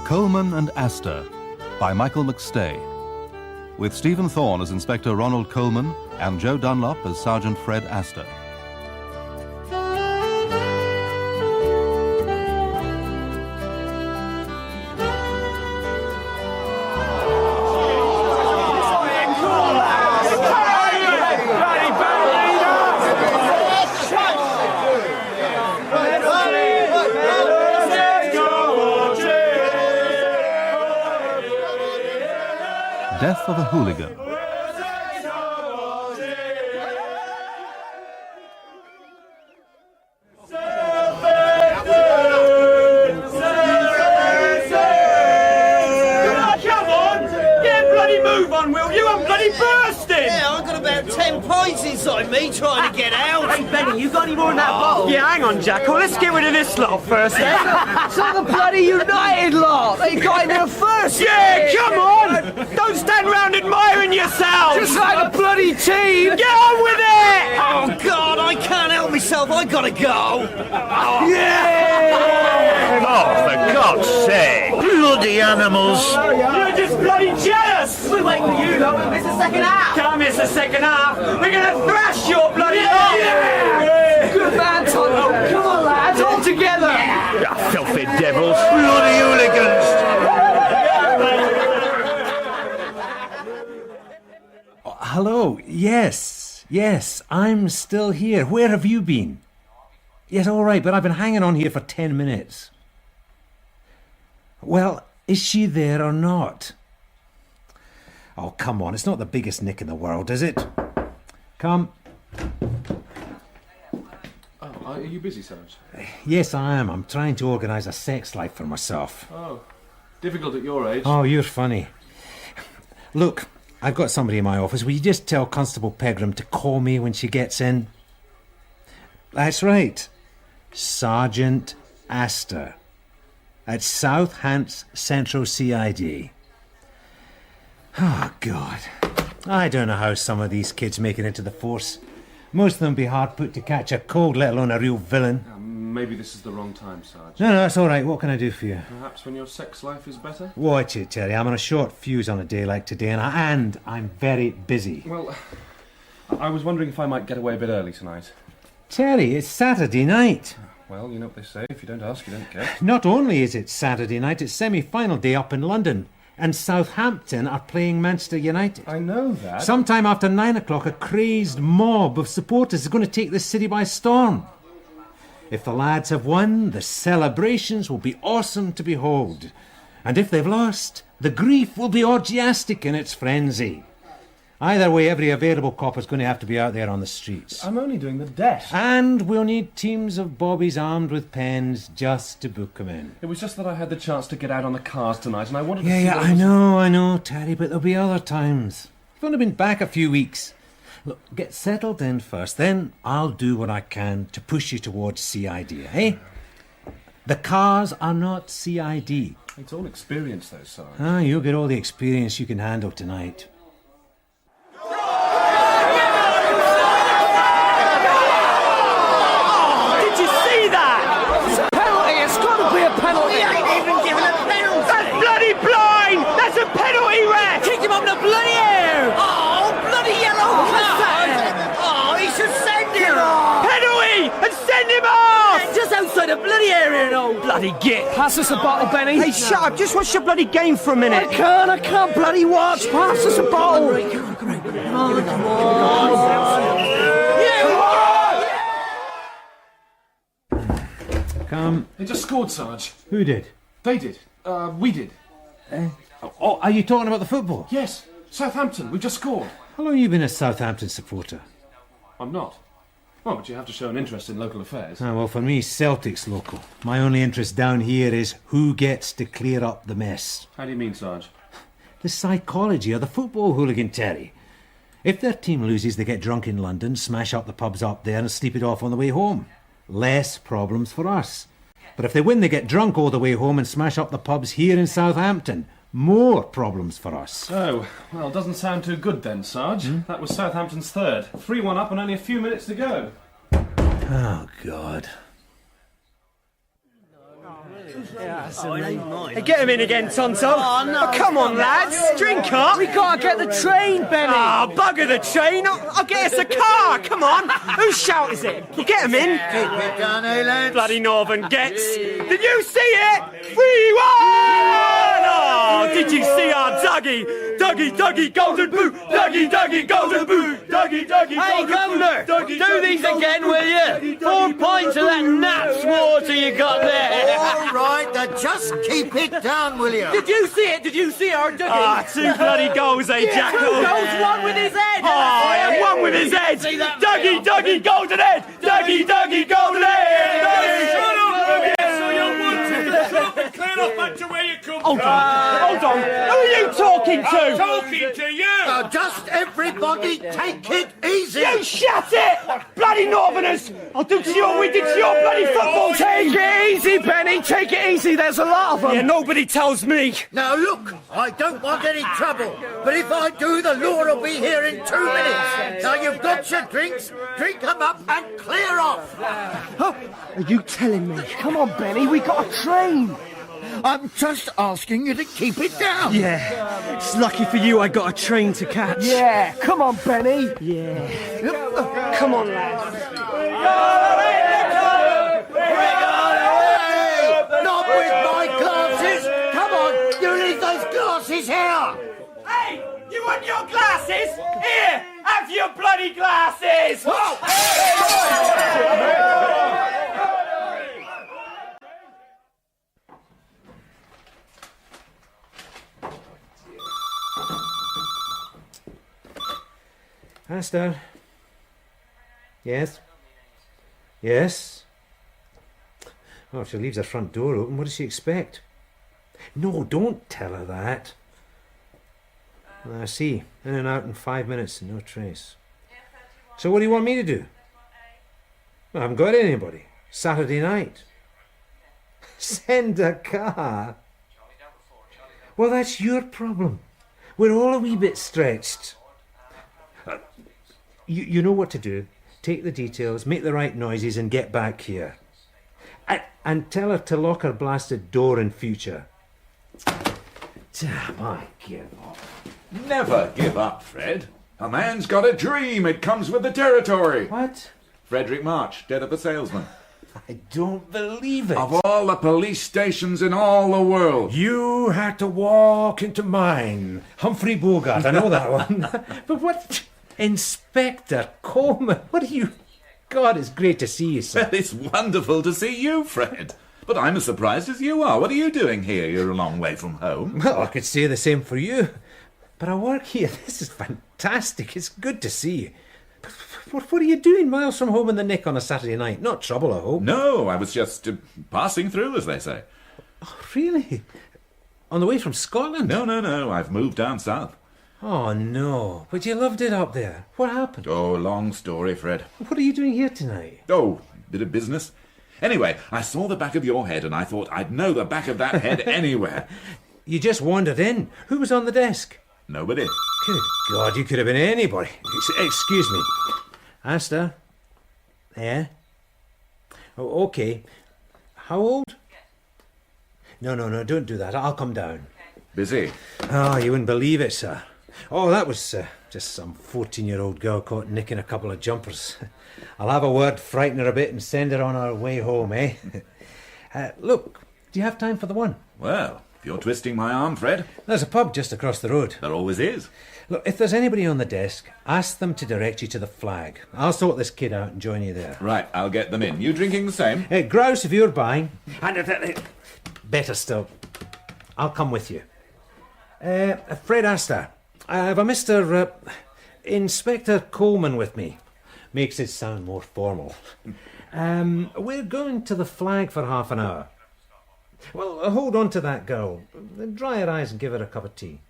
Coleman and Astor by Michael McStay, with Stephen Thorne as Inspector Ronald Coleman and Joe Dunlop as Sergeant Fred Astor. Death of a Hooligan. Come on! Get a bloody move on, will you? I'm bloody bursting! Yeah, I've got about 10 pints inside me trying to get out. Hey, Benny, you got any more in that bottle? Yeah, hang on, Jackal. Let's get rid of this lot first, then. It's like the bloody United lot! They got in there first! Yeah, come on! Don't stand round admiring yourselves! Just like the bloody team! Get on with it! Oh, God, I can't help myself. I gotta go. Yeah! Oh, for God's sake! Bloody animals! You're just bloody jealous! We're waiting for you, though. It's the second half! Come, it's the second half. We're gonna thrash your bloody lot! Good man, Tom. Come on, lads, all together! You filthy devils! Bloody hooligans! Hello, yes, I'm still here. Where have you been? Yes, all right, but I've been hanging on here for 10 minutes. Well, is she there or not? Oh, come on, it's not the biggest nick in the world, is it? Come. Oh, are you busy, Sarge? Yes, I am. I'm trying to organise a sex life for myself. Oh, difficult at your age. Oh, you're funny. Look, I've got somebody in my office. Will you just tell Constable Pegram to call me when she gets in? That's right. Sergeant Astor. At South Hants Central CID. Oh, God. I don't know how some of these kids make it into the force. Most of them be hard put to catch a cold, let alone a real villain. Maybe this is the wrong time, Sarge. No, that's all right. What can I do for you? Perhaps when your sex life is better? Watch it, Terry. I'm on a short fuse on a day like today, and I'm very busy. Well, I was wondering if I might get away a bit early tonight. Terry, it's Saturday night. Well, you know what they say, if you don't ask, you don't get. Not only is it Saturday night, it's semi-final day up in London, and Southampton are playing Manchester United. I know that. Sometime after 9 o'clock, a crazed mob of supporters is going to take this city by storm. If the lads have won, the celebrations will be awesome to behold. And if they've lost, the grief will be orgiastic in its frenzy. Either way, every available cop is going to have to be out there on the streets. I'm only doing the desk. And we'll need teams of bobbies armed with pens just to book 'em in. It was just that I had the chance to get out on the cars tonight, and I wanted to see... Yeah, I know, Terry, but there'll be other times. I've only been back a few weeks. Look, get settled in first, then I'll do what I can to push you towards CID, eh? The cars are not CID. It's all experience, though, Sarge. Ah, you'll get all the experience you can handle tonight. Penalty. He ain't even given a penalty. That's bloody blind! That's a penalty, ref! Kick him up in the bloody air! Oh, bloody yellow card. Oh, he should send him. Penalty! And send him off! Just outside the bloody area, old Bloody git! Pass us a bottle, Benny. Hey, shut up! Just watch your bloody game for a minute. I can't bloody watch. Pass us a bottle. Come. They just scored, Sarge. Who did? They did. We did. Oh, are you talking about the football? Yes, Southampton. We just scored. How long have you been a Southampton supporter? I'm not. Well, but you have to show an interest in local affairs. Ah, well, for me, Celtic's local. My only interest down here is who gets to clear up the mess. How do you mean, Sarge? The psychology of the football hooligan, Terry. If their team loses, they get drunk in London, smash up the pubs up there and sleep it off on the way home. Less problems for us. But if they win, they get drunk all the way home and smash up the pubs here in Southampton. More problems for us. Oh, well, doesn't sound too good then, Sarge. That was Southampton's third. 3-1 up and only a few minutes to go. Oh, God. Hey, get him in again, Tonto. Oh, come on, lads. Drink up. We gotta get the train, Benny. Ah, bugger the train. I'll get us a car. Come on. Whose shout is it? Get him in. Keep it down, lads. Bloody Northern gets. Did you see it? 3-1! Oh, did you see our Dougie? Dougie, golden boot. Dougie, golden boot. Dougie, Hey, Governor, do these again, will you? 4 pints of that nuts water you got there. All right, then just keep it down, will you? Did you see it? Did you see our Dougie? Ah, 2 bloody goals, eh, Jackal? 2 goals, 1 with his head. Oh, yeah, 1 with his head. See that? Dougie, golden head. Dougie, golden head. Shut up! So you want to shut up and clear off back to where you come Hold from. on. Who are you talking to? I'm talking to you. Now, just everybody take it easy. You shut it! Bloody Northerners! I'll do to you what we did to your bloody football team! Take it easy, Benny. Take it easy. There's a lot of them. Yeah, nobody tells me. Now, look, I don't want any trouble, but if I do, the law will be here in 2 minutes. Now, you've got your drinks, drink them up and clear off. Are you telling me? Come on, Benny. We got a train. I'm just asking you to keep it down. Yeah, it's lucky for you I got a train to catch. Yeah. Come on, Benny. Come on, lads. Hey, not with my glasses. Come on, you leave those glasses here. Hey, you want your glasses? Here, have your bloody glasses! Astor. Yes? Yes? Oh, if she leaves her front door open, what does she expect? No, don't tell her that. I see. In and out in 5 minutes and no trace. So what do you want me to do? I haven't got anybody. Saturday night. Send a car. Well, that's your problem. We're all a wee bit stretched. You know what to do. Take the details, make the right noises and get back here. And tell her to lock her blasted door in future. Damn, I give up. Never give up, Fred. A man's got a dream. It comes with the territory. What? Frederick March, dead of a salesman. I don't believe it. Of all the police stations in all the world. You had to walk into mine. Humphrey Bogart, I know that one. But what? Inspector Coleman, what are you... God, it's great to see you, sir. Well, it's wonderful to see you, Fred. But I'm as surprised as you are. What are you doing here? You're a long way from home. Well, I could say the same for you. But I work here. This is fantastic. It's good to see you. But what are you doing miles from home in the nick on a Saturday night? Not trouble, I hope. No, I was just passing through, as they say. Oh, really? On the way from Scotland? No. I've moved down south. Oh, no. But you loved it up there. What happened? Oh, long story, Fred. What are you doing here tonight? Oh, bit of business. Anyway, I saw the back of your head and I thought I'd know the back of that head anywhere. You just wandered in. Who was on the desk? Nobody. Good God, you could have been anybody. Excuse me. Astor? Yeah? Oh, okay. How old? No, don't do that. I'll come down. Busy. Oh, you wouldn't believe it, sir. Oh, that was just some 14-year-old girl caught nicking a couple of jumpers. I'll have a word, frighten her a bit and send her on her way home, eh? Look, do you have time for the one? Well, if you're twisting my arm, Fred. There's a pub just across the road. There always is. Look, if there's anybody on the desk, ask them to direct you to the Flag. I'll sort this kid out and join you there. Right, I'll get them in. You drinking the same? Grouse if you're buying. And better still, I'll come with you. Fred Astor, I have a Mr. Inspector Coleman with me. Makes it sound more formal. We're going to the Flag for half an hour. Well, hold on to that girl. Dry her eyes and give her a cup of tea.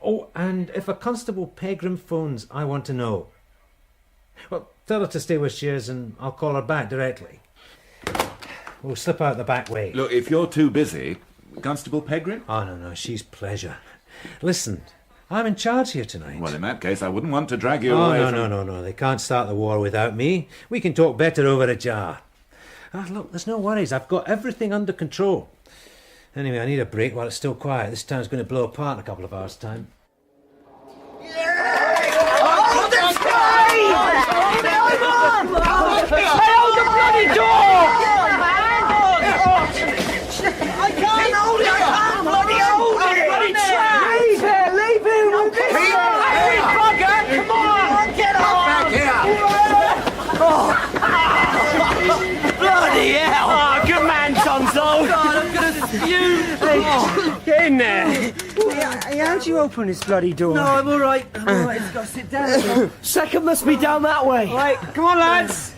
Oh, and if a Constable Pegram phones, I want to know. Well, tell her to stay where she is and I'll call her back directly. We'll slip out the back way. Look, if you're too busy, Constable Pegram? Oh, no, she's pleasure. Listen, I'm in charge here tonight. Well, in that case, I wouldn't want to drag you Oh, away no. They can't start the war without me. We can talk better over a jar. Look, there's no worries. I've got everything under control. Anyway, I need a break while it's still quiet. This town's going to blow apart in a couple of hours' time. Hold the bloody door! I can't hold it! I can't bloody hold it! Bloody trap! Leave it! Hey, bugger! Come on! Get off! Back here! Bloody hell! Oh, good man, Tonzo! God, I'm gonna spew! Get in there! Hey, how'd you open this bloody door? No, I'm alright. It's got to sit down. Second must be down that way. Right, come on, lads.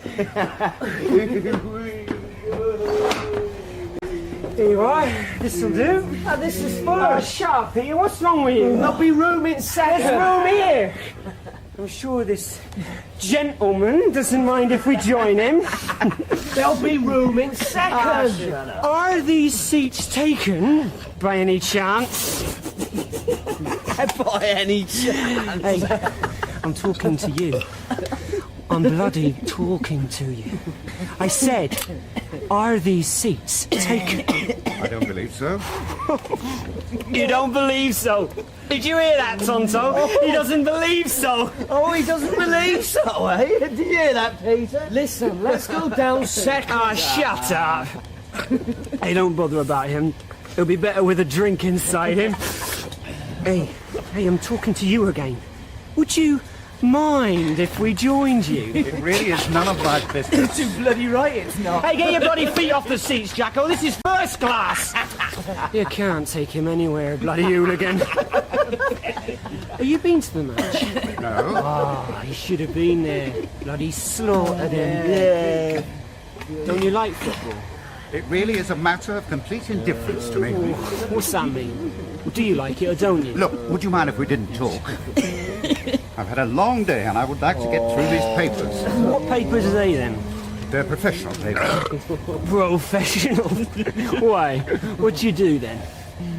Here you are. This'll do. This is fun. Shut up, Peter. What's wrong with you? There'll be room in second. There's room here. I'm sure this gentleman doesn't mind if we join him. There'll be room in second. Are these seats taken by any chance? By any chance. Hey, I'm talking to you. I'm bloody talking to you. I said, are these seats taken? I don't believe so. You don't believe so? Did you hear that, Tonto? He doesn't believe so. Oh, he doesn't believe so, eh? Did you hear that, Peter? Listen, let's go down second. Ah, shut up. Hey, don't bother about him. He'll be better with a drink inside him. Hey, I'm talking to you again. Would you mind if we joined you? It really is none of my business. Too bloody right it's not. Hey, get your bloody feet off the seats, Jacko. This is first class. You can't take him anywhere, bloody hooligan. Have you been to the match? No. Oh, you should have been there. Bloody slaughtered him. Yeah. Don't you like football? It really is a matter of complete indifference to me. What's that mean? Do you like it or don't you? Look, would you mind if we didn't talk? I've had a long day and I would like to get through these papers. What papers are they then? They're professional papers. Professional? Why? What do you do then?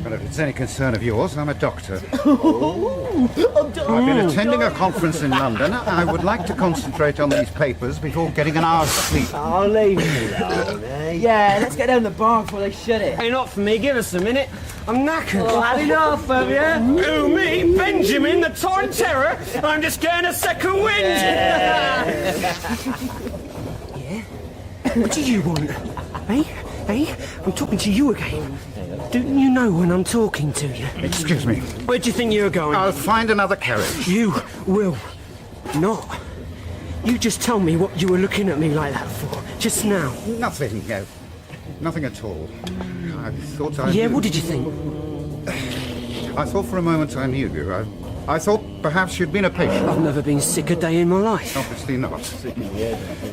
Well, if it's any concern of yours, I'm a doctor. I've been attending a conference in London. I would like to concentrate on these papers before getting an hour's sleep. Oh, leave me alone, eh? Yeah, let's get down the bar before they shut it. Hey, not for me. Give us a minute. I'm knackered. Oh, had enough, have you? Who, me? Benjamin, the torn terror? I'm just getting a second wind. Yeah? What do you want? Hey, I'm talking to you again. Don't you know when I'm talking to you? Excuse me. Where do you think you're going? I'll find another carriage. You will not. You just tell me what you were looking at me like that for, just now. Nothing, no. Nothing at all. I thought I Yeah, knew. what did you think? I thought for a moment I knew you. I thought perhaps you'd been a patient. I've never been sick a day in my life. Obviously not.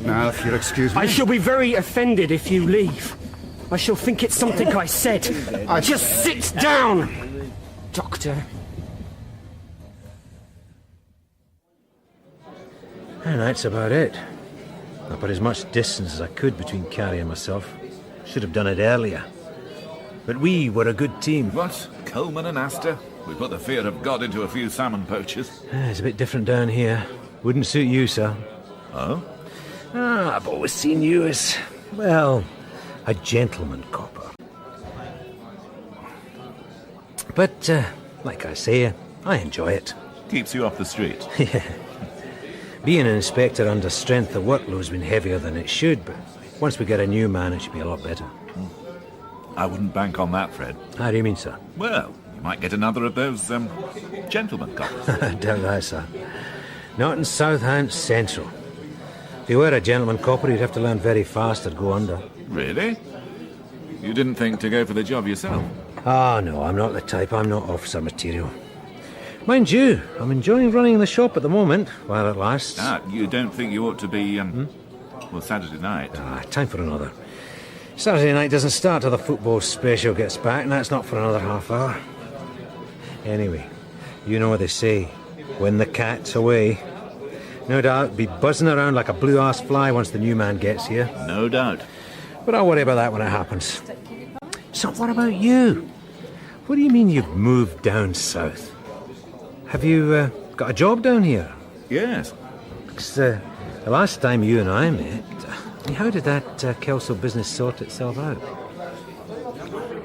Now, if you'll excuse me. I shall be very offended if you leave. I shall think it's something I said. Just sit down, Doctor. And that's about it. I put as much distance as I could between Carrie and myself. Should have done it earlier. But we were a good team. What? Coleman and Astor? We put the fear of God into a few salmon poachers. It's a bit different down here. Wouldn't suit you, sir. Oh? I've always seen you as, well, a gentleman copper. But, like I say, I enjoy it. Keeps you off the street. Yeah. Being an inspector under strength, the workload's been heavier than it should, but once we get a new man, it should be a lot better. I wouldn't bank on that, Fred. How do you mean, sir? Well, you might get another of those, gentlemen coppers. I doubt that, sir. Not in South Hants Central. If you were a gentleman copper, you'd have to learn very fast or go under. Really? You didn't think to go for the job yourself? Ah, no, I'm not the type. I'm not officer material. Mind you, I'm enjoying running the shop at the moment, while it lasts. You don't think you ought to be, well, Saturday night? Time for another. Saturday night doesn't start till the football special gets back, and that's not for another half hour. Anyway, you know what they say, when the cat's away. No doubt, be buzzing around like a blue-ass fly once the new man gets here. No doubt. But I'll worry about that when it happens. So what about you? What do you mean you've moved down south? Have you got a job down here? Yes. Because the last time you and I met, how did that Kelso business sort itself out?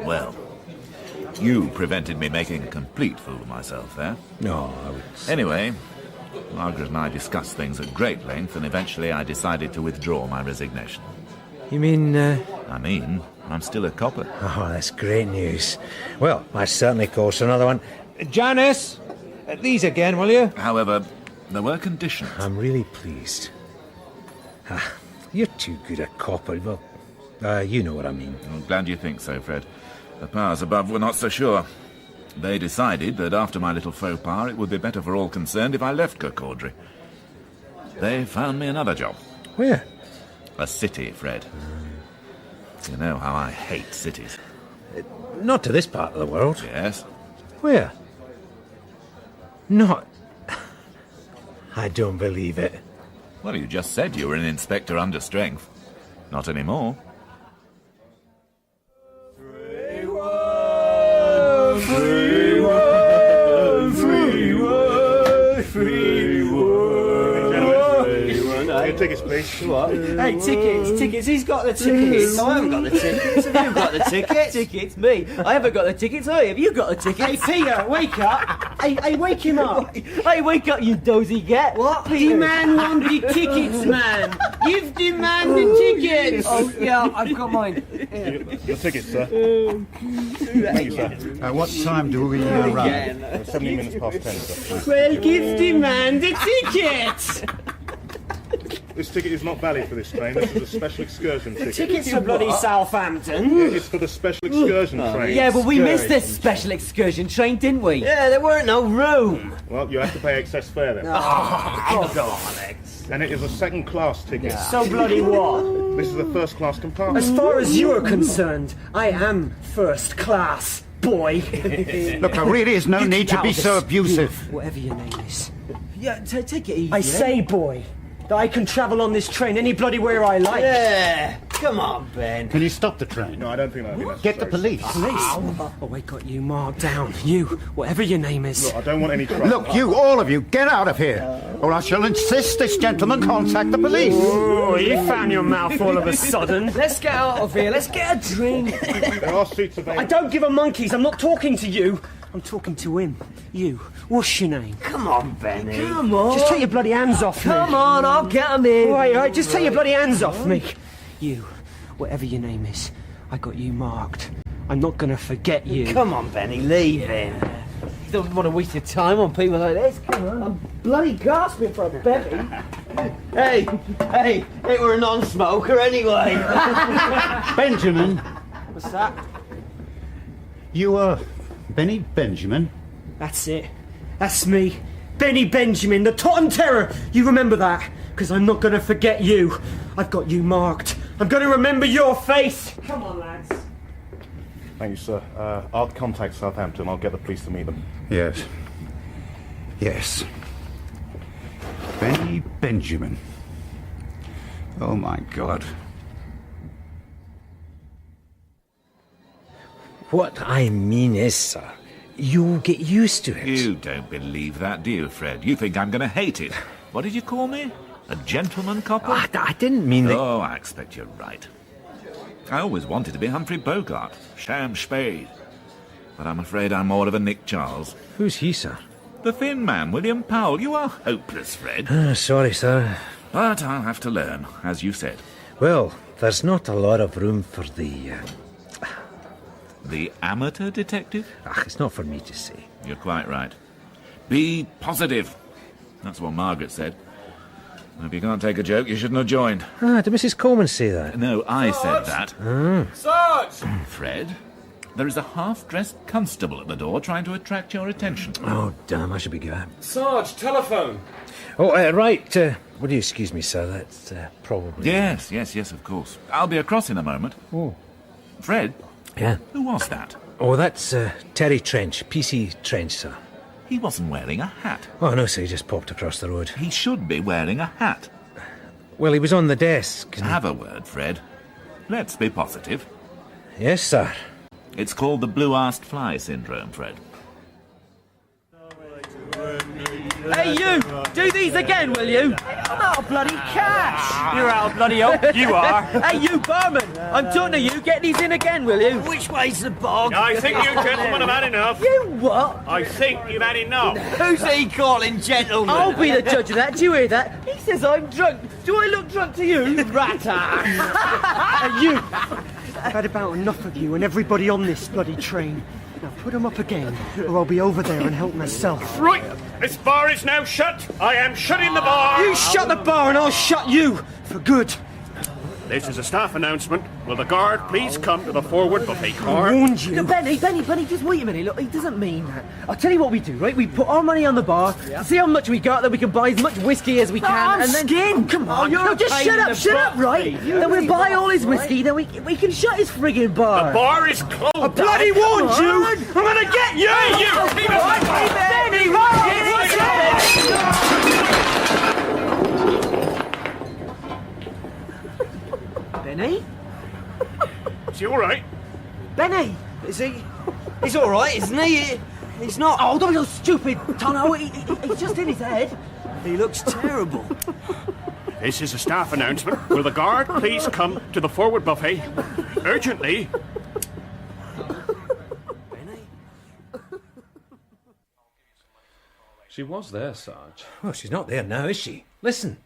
Well, You prevented me making a complete fool of myself there. No, I would... Anyway, Margaret and I discussed things at great length, and eventually I decided to withdraw my resignation. You mean, I'm still a copper. Oh, that's great news. Well, I certainly calls for another one. Janice, these again, will you? However, there were conditions. I'm really pleased. You're too good a copper. Well, you know what I mean. I'm glad you think so, Fred. The powers above were not so sure. They decided that after my little faux pas, it would be better for all concerned if I left Kirkcaldy. They found me another job. Where? A city, Fred. You know how I hate cities. Not to this part of the world. Yes. Where? Not... I don't believe it. Well, you just said you were an inspector under strength. Not anymore. Tickets, please. What? Hey, tickets. Who's got the tickets? I haven't got the tickets. Have you got the tickets? Tickets, me. I haven't got the tickets. Hey, have you got the tickets? Hey, Peter, wake up. Hey, wake him up. Hey, wake up, you dozy get. What? The man wanted tickets, man. You've demanded tickets. Oh, yeah, I've got mine. Your tickets, sir. Thank you, sir. What time do we run? 70 minutes past 10, sir. Well, give the man the tickets. This ticket is not valid for this train. This is a special excursion ticket. Tickets for bloody Southampton. Yeah, it's for the special excursion train. Yeah, but we missed this special excursion train, didn't we? Yeah, there weren't no room. Well, you have to pay excess fare then. And it is a second-class ticket. So bloody what? This is a first-class compartment. As far as you are concerned, I am first class, boy. Look, there really is no need to be so abusive. Whatever your name is. Yeah, take it easy. I say, boy, that I can travel on this train any bloody where I like. Yeah, come on, Ben. Can you stop the train? No, I don't think that would be necessary. Get the police. Police? Oh, I got you marked down. You, whatever your name is. Look, I don't want any trouble. Look, you, all of you, get out of here, or I shall insist this gentleman contact the police. Oh, you found your mouth all of a sudden. Let's get out of here. Let's get a drink. There are seats available. I don't give a monkeys. I'm not talking to you. I'm talking to him. You. What's your name? Come on, Benny. Come on. Just take your bloody hands off me. Come on, I'll get him in. All right, just take your bloody hands off me. You, whatever your name is, I got you marked. I'm not going to forget you. Come on, Benny, leave him. You don't want to waste your time on people like this. Come on. I'm bloody gasping for a bevy. Hey, we're a non-smoker anyway. Benjamin, What's that? you are Benny Benjamin? That's it. That's me. Benny Benjamin, the Totten Terror. You remember that? Because I'm not going to forget you. I've got you marked. I'm going to remember your face. Come on, lads. Thank you, sir. I'll contact Southampton. I'll get the police to meet them. Yes. Yes. Benny Benjamin. Oh, my God. What I mean is, sir, you'll get used to it. You don't believe that, do you, Fred? You think I'm going to hate it. What did you call me? A gentleman copper? I didn't mean that... Oh, I expect you're right. I always wanted to be Humphrey Bogart, Sham Spade. But I'm afraid I'm more of a Nick Charles. Who's he, sir? The thin man, William Powell. You are hopeless, Fred. Sorry, sir. But I'll have to learn, as you said. Well, there's not a lot of room for the... The amateur detective? it's not for me to say. You're quite right. Be positive. That's what Margaret said. If you can't take a joke, you shouldn't have joined. Did Mrs. Coleman say that? No, I said that. Sarge! Fred, there is a half-dressed constable at the door trying to attract your attention. Oh, damn, I should be going. Sarge, telephone! Oh, right. Would you excuse me, sir? That's probably... Yes, of course. I'll be across in a moment. Oh. Fred? Yeah? Who was that? Oh, that's Terry Trench, PC Trench, sir. He wasn't wearing a hat. Oh, no, sir, he just popped across the road. He should be wearing a hat. Well, he was on the desk. Have a word, Fred. Let's be positive. Yes, sir. It's called the blue-arsed fly syndrome, Fred. Hey, you! Do these again, will you? I'm out of bloody cash. You're out of bloody hope. You are. Hey, you barman! I'm talking to you. Get these in again, will you? Which way's the bog? I think you gentlemen have had enough. You what? I think you've had enough. Who's he calling gentleman? I'll be the judge of that. Do you hear that? He says I'm drunk. Do I look drunk to you? Ratter! Hey, you! I've had about enough of you and everybody on this bloody train. Now put them up again, or I'll be over there and help myself. Right, this bar is now shut. I am shutting the bar. You shut the bar and I'll shut you! For good. This is a staff announcement. Will the guard please come to the forward buffet car? I warned you. No, Benny, just wait a minute. Look, he doesn't mean that. I'll tell you what we do, right? We put our money on the bar, see how much we got, then we can buy as much whiskey as we can, I'm and then... skin. Come on, no, just shut up, right? Then we'll buy all his whiskey, then we can shut his friggin' bar. The bar is closed. I bloody warned you! I'm gonna get you! Hey, you! Keep it Benny? Is he all right? Benny! Is he? He's all right, isn't he? He's not. Oh, don't be so stupid, Tono. He's just in his head. He looks terrible. This is a staff announcement. Will the guard please come to the forward buffet urgently? She was there, Sarge. Well, she's not there now, is she? Listen.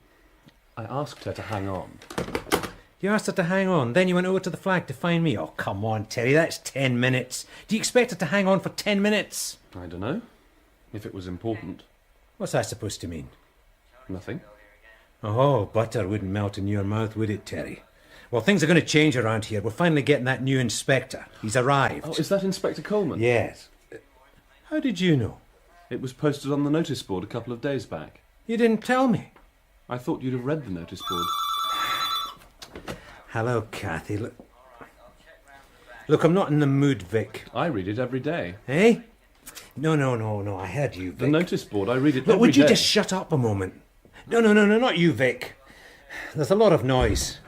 I asked her to hang on. You asked her to hang on, then you went over to the flag to find me. Oh, come on, Terry, that's 10 minutes. Do you expect her to hang on for 10 minutes? I don't know. If it was important. What's that supposed to mean? Nothing. Oh, butter wouldn't melt in your mouth, would it, Terry? Well, things are going to change around here. We're finally getting that new inspector. He's arrived. Oh, is that Inspector Coleman? Yes. How did you know? It was posted on the notice board a couple of days back. You didn't tell me. I thought you'd have read the notice board. Hello, Kathy. Look, I'm not in the mood, Vic. I read it every day. Eh? No. I heard you, Vic. The notice board, I read it Look, every would you day. just shut up a moment? No, not you, Vic. There's a lot of noise.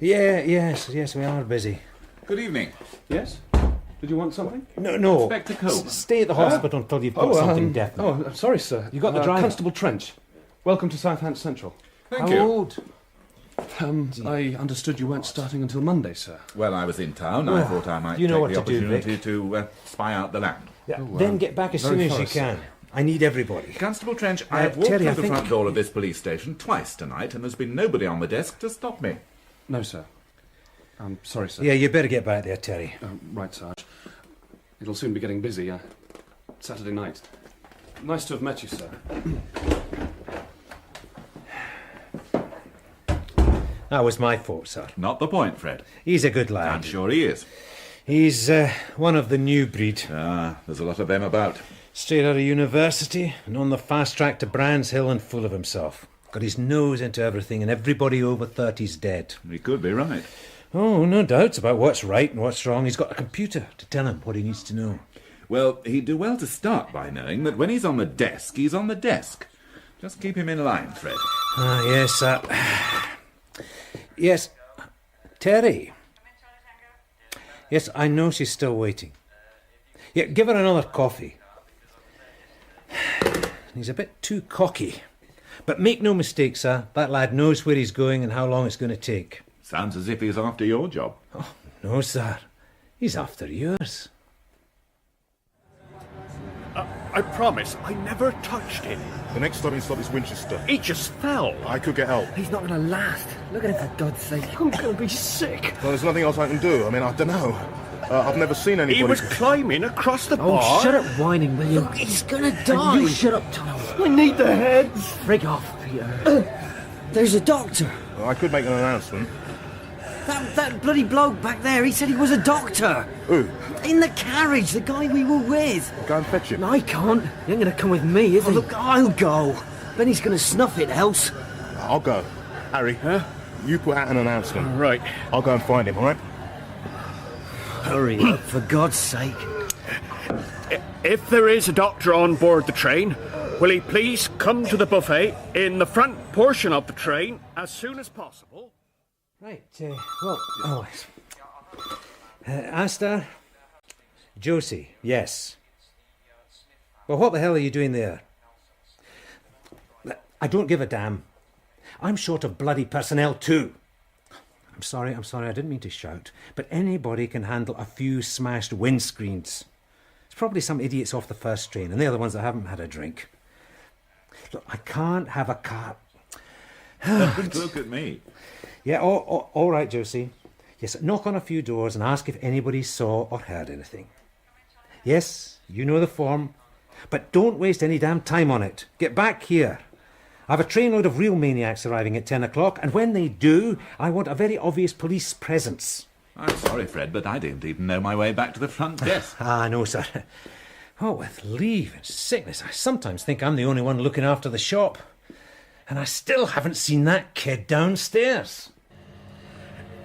Yes, we are busy. Good evening. Yes? Did you want something? No. Inspector Coleman. Stay at the hospital until you've got something definite. Oh, I'm sorry, sir. You got the driver? Constable Trench. Welcome to South Hants Central. Thank How you. old? I understood you weren't starting until Monday, sir. Well, I was in town. I thought I might you know take what the to do, opportunity Vic. to spy out the land. Yeah. Then get back as soon very as you thorough, can. I need everybody. Constable Trench, I have walked Terry, through I the think- front door of this police station twice tonight, and there's been nobody on the desk to stop me. No, sir. I'm sorry, sir. Yeah, you better get back there, Terry. Right, Sarge. It'll soon be getting busy, Saturday night. Nice to have met you, sir. That was my fault, sir. Not the point, Fred. He's a good lad. I'm sure he is. He's one of the new breed. There's a lot of them about. Straight out of university and on the fast track to Brands Hill and full of himself. Got his nose into everything and everybody over 30's dead. He could be right. Oh, no doubts about what's right and what's wrong. He's got a computer to tell him what he needs to know. Well, he'd do well to start by knowing that when he's on the desk, he's on the desk. Just keep him in line, Fred. Yes, sir. Yes, Terry. Yes, I know she's still waiting. Yeah, give her another coffee. He's a bit too cocky. But make no mistake, sir, that lad knows where he's going and how long it's going to take. Sounds as if he's after your job. Oh, no, sir. He's after yours. I promise, I never touched him. The next stopping stop is Winchester. He just fell. I could get help. He's not gonna last. Look at him, for God's sake. I'm gonna be sick. Well, there's nothing else I can do. I mean, I don't know. I've never seen anybody... He was climbing across the bar. Oh, shut up whining, will you? Look, he's gonna die. You shut up, Tom. I need the heads. Frig off, Peter. There's a doctor. I could make an announcement. That bloody bloke back there, he said he was a doctor. Who? In the carriage, the guy we were with. Go and fetch him. I can't. He ain't gonna come with me, is he? Look, I'll go. Benny's gonna snuff it else. I'll go. Harry, you put out an announcement. Right. I'll go and find him, all right? Hurry up, for God's sake. If there is a doctor on board the train, will he please come to the buffet in the front portion of the train as soon as possible? Right, Astor? Josie, yes. Well, what the hell are you doing there? I don't give a damn. I'm short of bloody personnel too. I'm sorry, I didn't mean to shout, but anybody can handle a few smashed windscreens. It's probably some idiots off the first train, and they're the ones that haven't had a drink. Look, I can't have a car... Don't look at me. Yeah, all right, Josie. Yes, knock on a few doors and ask if anybody saw or heard anything. Yes, you know the form, but don't waste any damn time on it. Get back here. I have a trainload of real maniacs arriving at 10 o'clock, and when they do, I want a very obvious police presence. I'm sorry, Fred, but I didn't even know my way back to the front desk. No, sir. Oh, with leave and sickness, I sometimes think I'm the only one looking after the shop. And I still haven't seen that kid downstairs.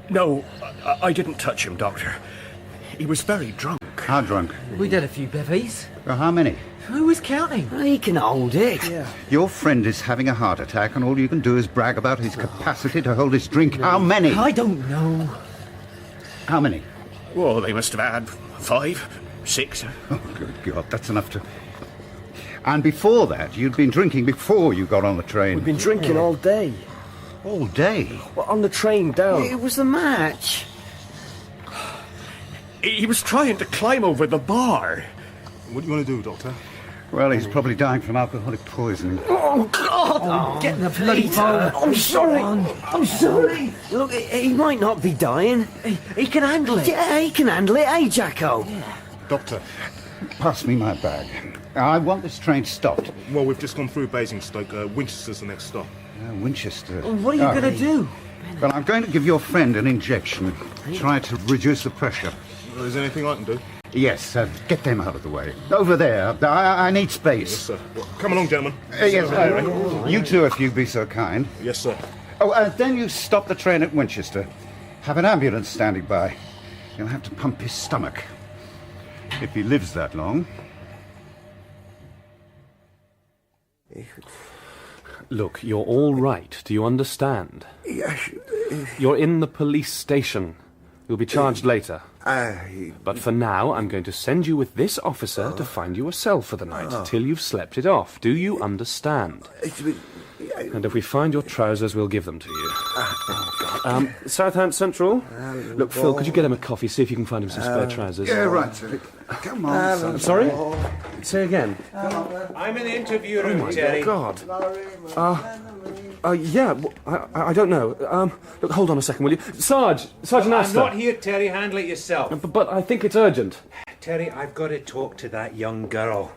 No, I didn't touch him, Doctor. He was very drunk. How drunk? We did a few bevies. How many? Who was counting? He can hold it. Yeah. Your friend is having a heart attack, and all you can do is brag about his capacity to hold his drink. How many? I don't know. How many? Well, they must have had 5, 6. Oh, good God, that's enough to... And before that, you'd been drinking before you got on the train. We've been drinking all day. All day? Well, on the train down. It was the match. He was trying to climb over the bar. What do you want to do, Doctor? Well, he's probably dying from alcoholic poisoning. Oh, God! Oh, get the bloody phone. I'm sorry. I'm sorry. Look, he might not be dying. He can handle it. Yeah, he can handle it, eh, Jacko? Yeah. Doctor. Pass me my bag. I want this train stopped. Well, we've just gone through Basingstoke. Winchester's the next stop. Winchester. What are you going to do? Well, I'm going to give your friend an injection. Try to reduce the pressure. Well, is there anything I can do? Yes, get them out of the way. Over there. I need space. Yes, sir. Well, come along, gentlemen. Yes, you two, if you'd be so kind. Yes, sir. Oh, then you stop the train at Winchester. Have an ambulance standing by. You'll have to pump his stomach. If he lives that long. Look, you're all right. Do you understand? Yes. You're in the police station. You'll be charged later. But for now, I'm going to send you with this officer to find you a cell for the night, till you've slept it off. Do you understand? And if we find your trousers, we'll give them to you. South Hants Central? Look, Phil, could you get him a coffee, see if you can find him some spare trousers? Yeah, right. Come on, son. Sorry? Say again. I'm in the interview room, Terry. God. Yeah, I don't know. Look, hold on a second, will you? Sergeant Astor. I'm not here, Terry. Handle it yourself. But I think it's urgent. Terry, I've got to talk to that young girl.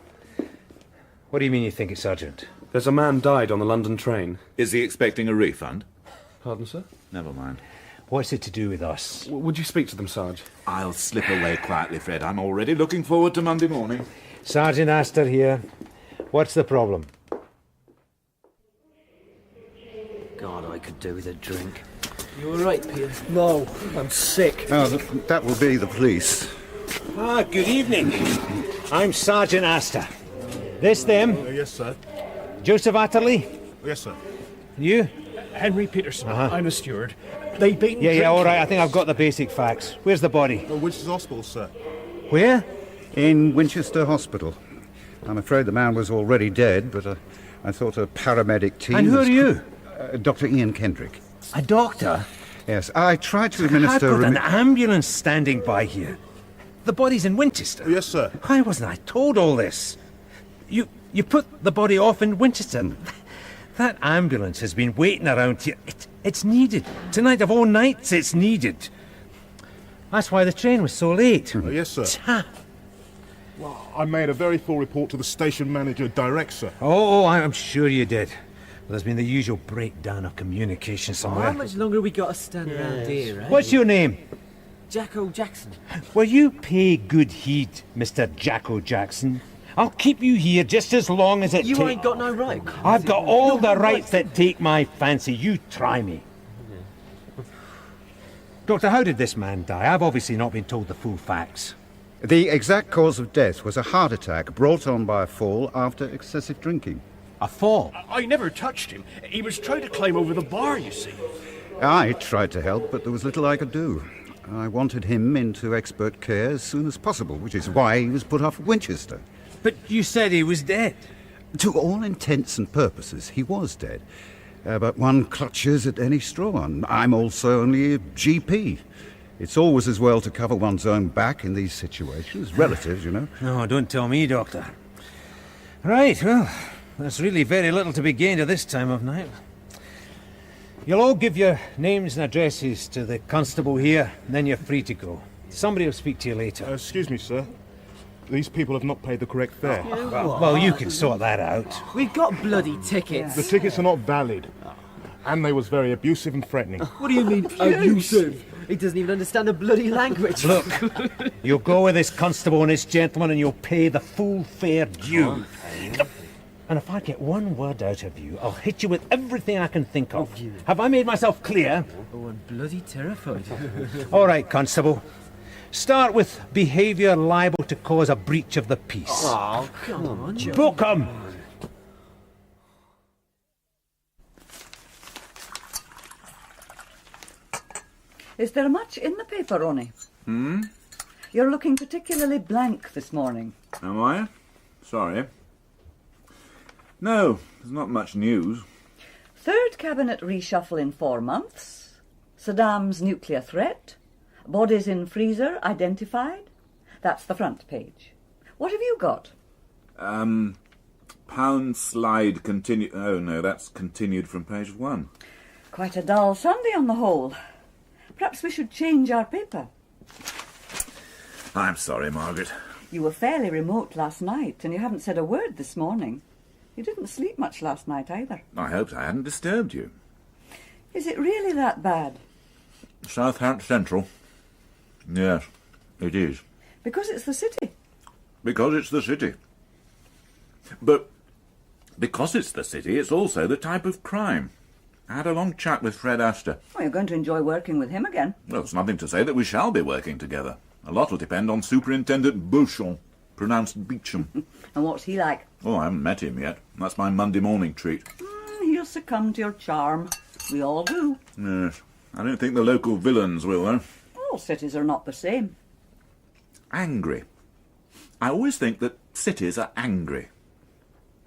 What do you mean you think it's urgent? There's a man died on the London train. Is he expecting a refund? Pardon, sir? Never mind. What's it to do with us? Would you speak to them, Sarge? I'll slip away quietly, Fred. I'm already looking forward to Monday morning. Sergeant Astor here. What's the problem? God, I could do with a drink. You all right, Peter? No, I'm sick. Oh, that will be the police. Good evening. I'm Sergeant Astor. This them? Yes, sir. Joseph Atterley? Yes, sir. You? Henry Peterson. I'm a steward. They've been Yeah, all right. I think I've got the basic facts. Where's the body? Winchester Hospital, sir. Where? In Winchester Hospital. I'm afraid the man was already dead, but I thought a paramedic team... And who are you? Dr. Ian Kendrick. A doctor? Yes, I tried to I've administer... got an ambulance standing by here. The body's in Winchester. Yes, sir. Why wasn't I told all this? You put the body off in Winchester. That ambulance has been waiting around here. It's needed. Tonight of all nights, it's needed. That's why the train was so late. Yes, sir. Well, I made a very full report to the station manager direct, sir. Oh, I'm sure you did. Well, there's been the usual breakdown of communication somewhere. How much longer we got to stand around here, eh? What's your name? Jacko Jackson. Will you pay good heed, Mr. Jacko Jackson? I'll keep you here just as long as it takes. You ain't got no right. I've got all the rights that take my fancy. You try me. Doctor, how did this man die? I've obviously not been told the full facts. The exact cause of death was a heart attack brought on by a fall after excessive drinking. A fall? I never touched him. He was trying to climb over the bar, you see. I tried to help, but there was little I could do. I wanted him into expert care as soon as possible, which is why he was put off at Winchester. But you said he was dead. To all intents and purposes, he was dead. But one clutches at any straw, and I'm also only a GP. It's always as well to cover one's own back in these situations. Relatives, you know. No, don't tell me, Doctor. Right, well, there's really very little to be gained at this time of night. You'll all give your names and addresses to the constable here, and then you're free to go. Somebody will speak to you later. Excuse me, sir. These people have not paid the correct fare. Well, you can sort that out. We've got bloody tickets. The tickets are not valid. And they was very abusive and threatening. What do you mean, abusive? He doesn't even understand the bloody language. Look, you'll go with this constable and this gentleman and you'll pay the full fare due. And if I get one word out of you, I'll hit you with everything I can think of. Have I made myself clear? Oh, I'm bloody terrified. All right, constable. Start with behaviour liable to cause a breach of the peace. Oh, come on, Joe. Book 'em! Is there much in the paper, Ronnie? You're looking particularly blank this morning. Am I? Sorry. No, there's not much news. Third cabinet reshuffle in 4 months. Saddam's nuclear threat. Bodies in freezer identified. That's the front page. What have you got? Pound slide continue. Oh no, that's continued from page 1. Quite a dull Sunday on the whole. Perhaps we should change our paper. I'm sorry, Margaret. You were fairly remote last night, and you haven't said a word this morning. You didn't sleep much last night either. I hoped I hadn't disturbed you. Is it really that bad? South Hants Central. Yes, it is. Because it's the city. Because it's the city. But because it's the city, it's also the type of crime. I had a long chat with Fred Astor. Oh, you're going to enjoy working with him again. Well, it's nothing to say that we shall be working together. A lot will depend on Superintendent Beauchamp, pronounced Beecham. And what's he like? Oh, I haven't met him yet. That's my Monday morning treat. He'll succumb to your charm. We all do. Yes. I don't think the local villains will, though. All cities are not the same. Angry. I always think that cities are angry.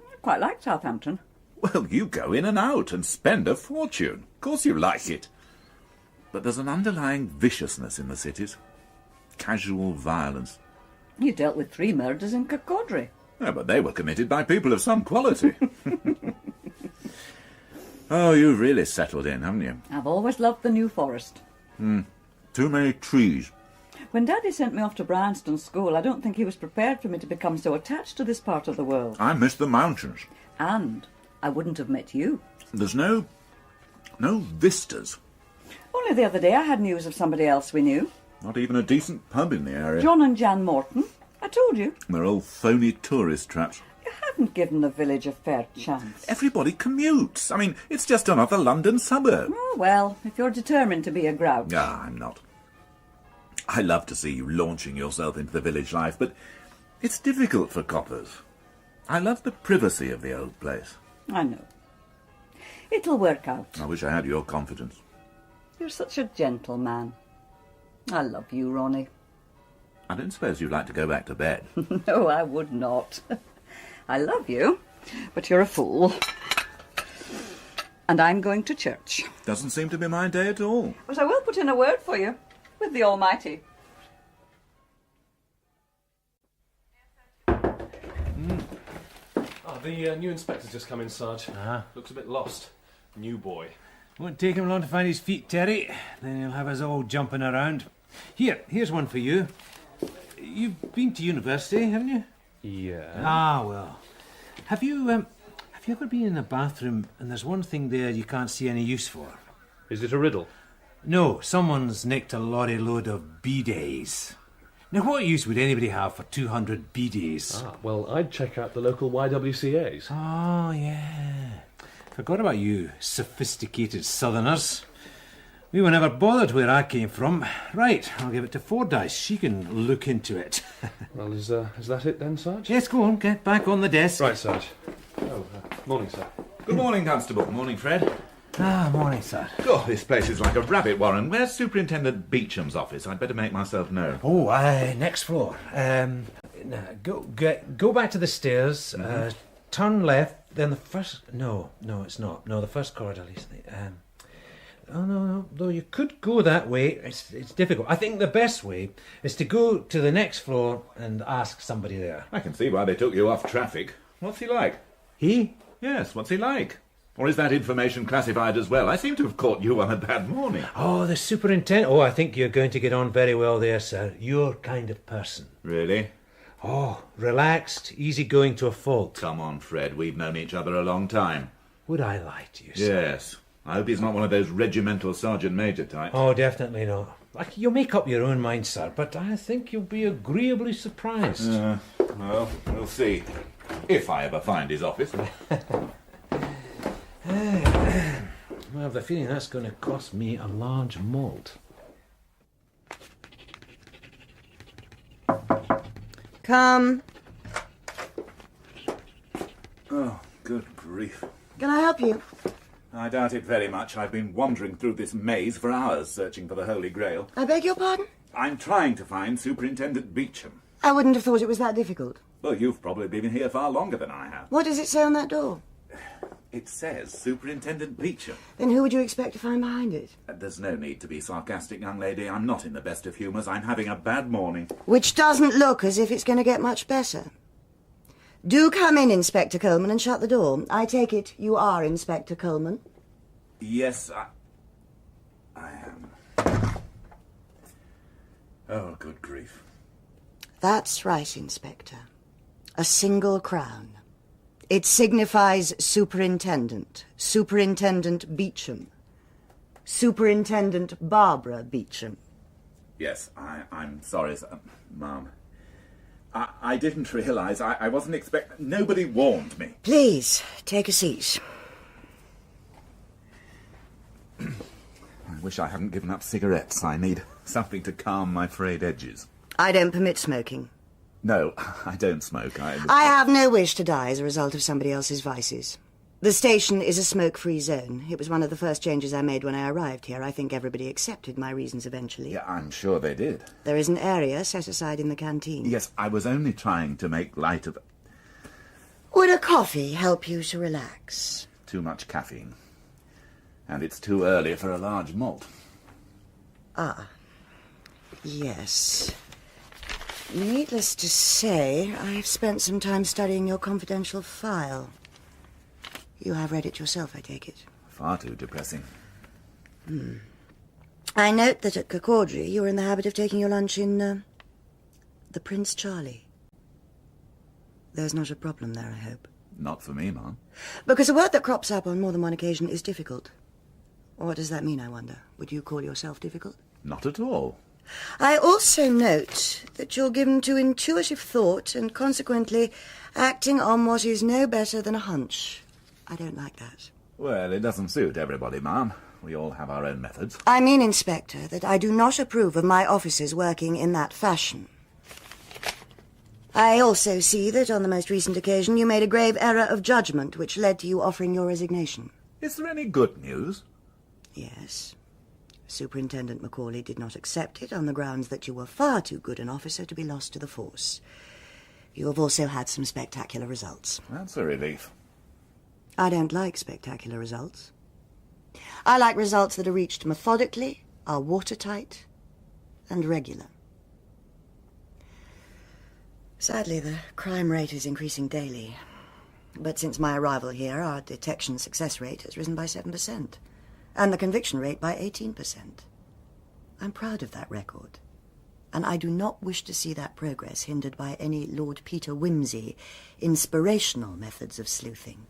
I quite like Southampton. Well, you go in and out and spend a fortune. Of course you like it. But there's an underlying viciousness in the cities. Casual violence. You dealt with 3 murders in Kirkcaldy. Yeah, but they were committed by people of some quality. Oh, you've really settled in, haven't you? I've always loved the New Forest. Too many trees. When Daddy sent me off to Bryanston School, I don't think he was prepared for me to become so attached to this part of the world. I miss the mountains. And I wouldn't have met you. There's no vistas. Only the other day I had news of somebody else we knew. Not even a decent pub in the area. John and Jan Morton. I told you. They're all phony tourist traps. You haven't given the village a fair chance. Everybody commutes. I mean, it's just another London suburb. Oh, well, if you're determined to be a grouch. Ah, I'm not. I love to see you launching yourself into the village life, but it's difficult for coppers. I love the privacy of the old place. I know. It'll work out. I wish I had your confidence. You're such a gentleman. I love you, Ronnie. I don't suppose you'd like to go back to bed. No, I would not. I love you, but you're a fool. And I'm going to church. Doesn't seem to be my day at all. But I will put in a word for you, with the Almighty. The new inspector's just come in, Sarge. Looks a bit lost. New boy. Won't take him long to find his feet, Terry. Then he'll have us all jumping around. Here's one for you. You've been to university, haven't you? Yeah. Ah, well. Have you ever been in a bathroom and there's one thing there you can't see any use for? Is it a riddle? No, someone's nicked a lorry load of bidets. Now, what use would anybody have for 200 bidets? Well, I'd check out the local YWCAs. Oh, yeah. Forgot about you, sophisticated southerners. We were never bothered where I came from. Right, I'll give it to Fordyce. She can look into it. Well, is that it then, Sarge? Yes, go on, get back on the desk. Right, Sarge. Morning, sir. Good morning, Constable. Morning, Fred. Morning, sir. Oh, this place is like a rabbit warren. Where's Superintendent Beecham's office? I'd better make myself known. Oh, next floor. Go back to the stairs, turn left, Then the first... No, it's not. No, the first corridor leads to the... Oh, no, though you could go that way. It's difficult. I think the best way is to go to the next floor and ask somebody there. I can see why they took you off traffic. What's he like? He? Yes, what's he like? Or is that information classified as well? I seem to have caught you on a bad morning. Oh, the superintendent. Oh, I think you're going to get on very well there, sir. Your kind of person. Really? Oh, relaxed, easygoing to a fault. Come on, Fred. We've known each other a long time. Would I lie to you, sir? Yes. I hope he's not one of those regimental sergeant major types. Oh, definitely not. You'll make up your own mind, sir, but I think you'll be agreeably surprised. Well, we'll see. If I ever find his office. I have the feeling that's going to cost me a large malt. Come. Oh, good grief. Can I help you? I doubt it very much. I've been wandering through this maze for hours searching for the Holy Grail. I beg your pardon? I'm trying to find Superintendent Beecham. I wouldn't have thought it was that difficult. Well, you've probably been here far longer than I have. What does it say on that door? It says Superintendent Beecham. Then who would you expect to find behind it? There's no need to be sarcastic, young lady. I'm not in the best of humours. I'm having a bad morning. Which doesn't look as if it's going to get much better. Do come in, Inspector Coleman, and shut the door. I take it you are Inspector Coleman? Yes, I am. Oh, good grief. That's right, Inspector. A single crown. It signifies Superintendent. Superintendent Beecham. Superintendent Barbara Beecham. Yes, I'm sorry, Ma'am. I didn't realise. I wasn't expecting... Nobody warned me. Please, take a seat. I wish I hadn't given up cigarettes. I need something to calm my frayed edges. I don't permit smoking. No, I don't smoke. I have no wish to die as a result of somebody else's vices. The station is a smoke-free zone. It was one of the first changes I made when I arrived here. I think everybody accepted my reasons eventually. Yeah, I'm sure they did. There is an area set aside in the canteen. Yes, I was only trying to make light of... Would a coffee help you to relax? Too much caffeine. And it's too early for a large malt. Ah, yes. Needless to say, I've spent some time studying your confidential file. You have read it yourself, I take it. Far too depressing. I note that at Kirkcaldy you were in the habit of taking your lunch in, the Prince Charlie. There's not a problem there, I hope. Not for me, Ma'am. Because a word that crops up on more than one occasion is difficult. What does that mean, I wonder? Would you call yourself difficult? Not at all. I also note that you're given to intuitive thought and consequently acting on what is no better than a hunch. I don't like that. Well, it doesn't suit everybody, Ma'am. We all have our own methods. I mean, Inspector, that I do not approve of my officers working in that fashion. I also see that on the most recent occasion you made a grave error of judgment which led to you offering your resignation. Is there any good news? Yes. Superintendent Macaulay did not accept it on the grounds that you were far too good an officer to be lost to the force. You have also had some spectacular results. That's a relief. I don't like spectacular results. I like results that are reached methodically, are watertight, and regular. Sadly, the crime rate is increasing daily. But since my arrival here, our detection success rate has risen by 7%, and the conviction rate by 18%. I'm proud of that record, and I do not wish to see that progress hindered by any Lord Peter Whimsy, inspirational methods of sleuthing.